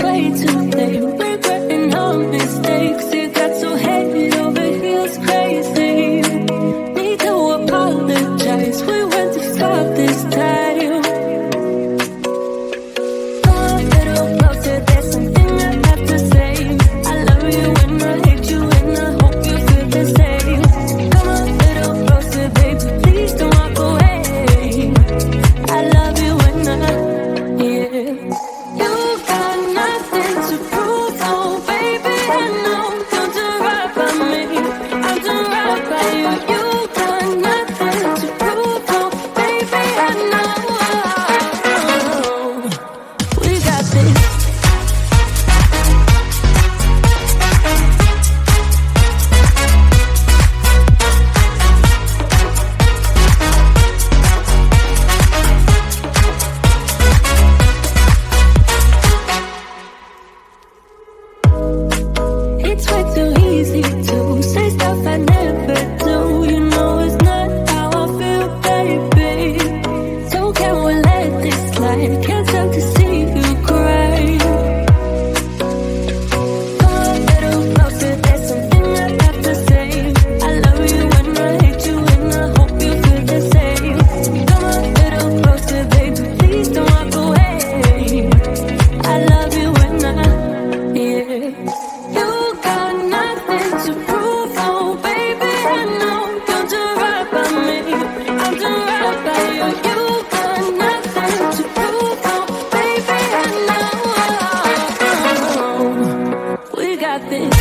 way too late. Regretting our mistakes. It got so head over heels crazy. Need to apologize. We went too far this time. Come a little closer. There's something I have to say. I love you and I hate you and I hope you feel the same. Come a little closer, baby. Please don't walk away. I love you and yeah. You got nothing to prove, oh baby. I know you'll do right by me. I'll do right by you. You got nothing to prove, oh baby. I know we got this. It's way too easy to say stuff I never do. You know it's not how I feel, baby. So can we let this slide? Can't stand to see you cry. Come a little closer, there's something I have to say. I love you and I hate you and I hope you feel the same. Come a little closer, baby, please don't walk away. I love you and yeah. You got nothing to prove, oh baby. I know you'll do right by me. I'll do right by you. You got nothing to prove, oh baby. I know we got this.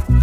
「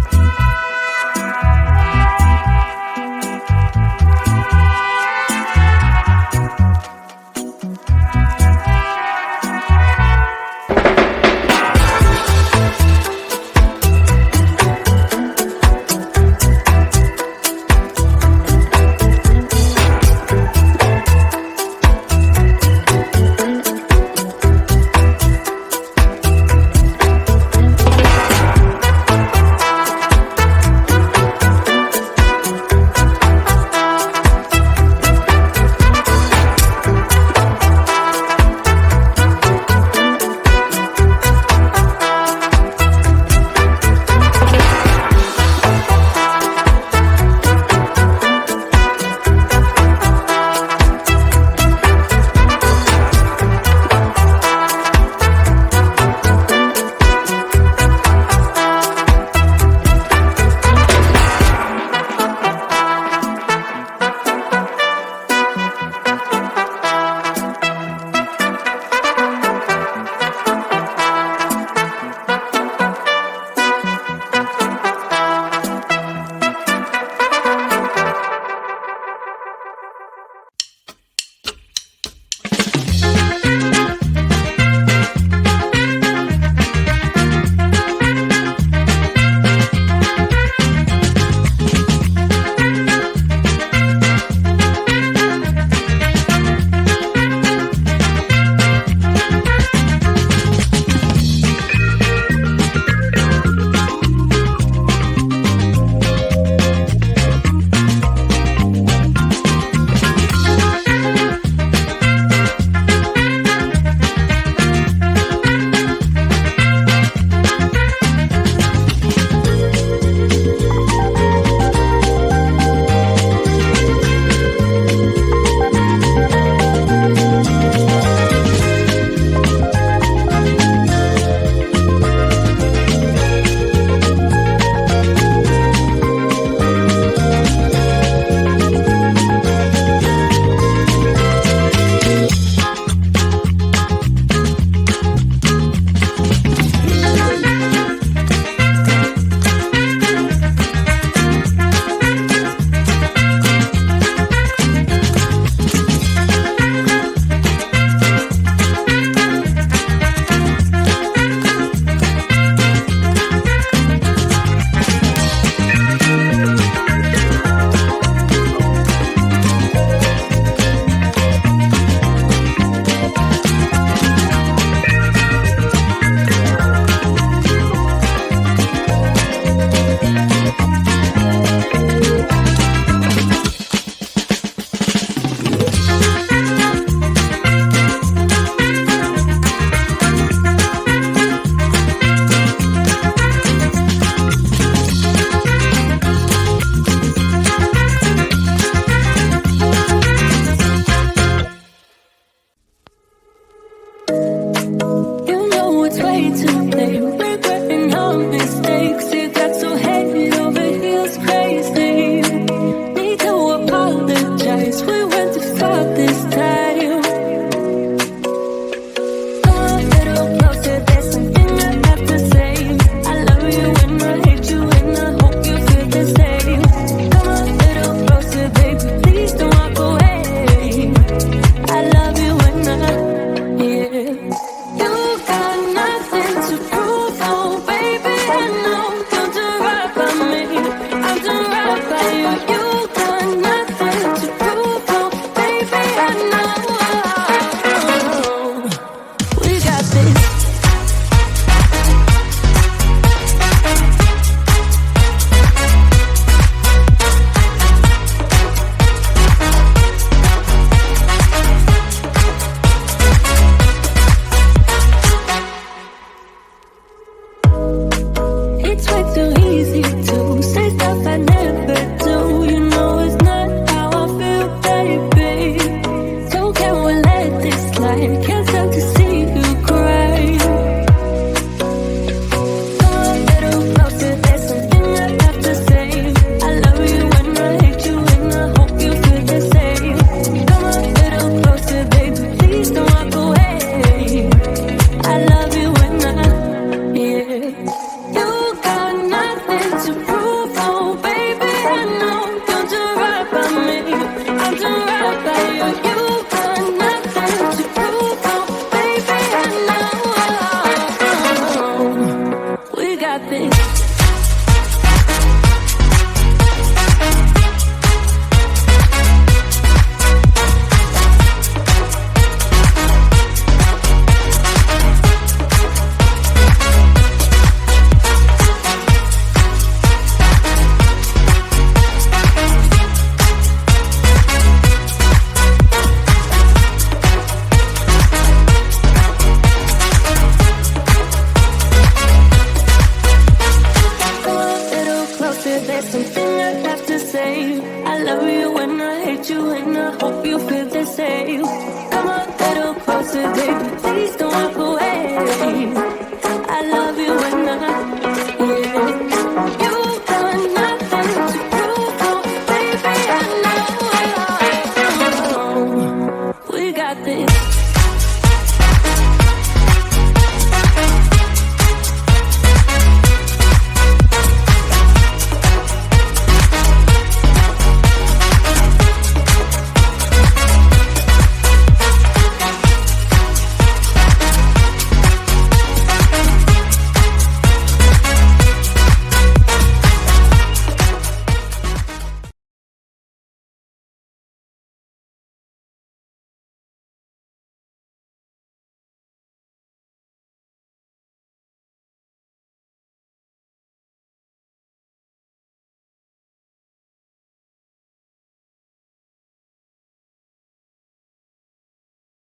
closer, there's something I have to say. I love you and I hate you and I hope you feel the same.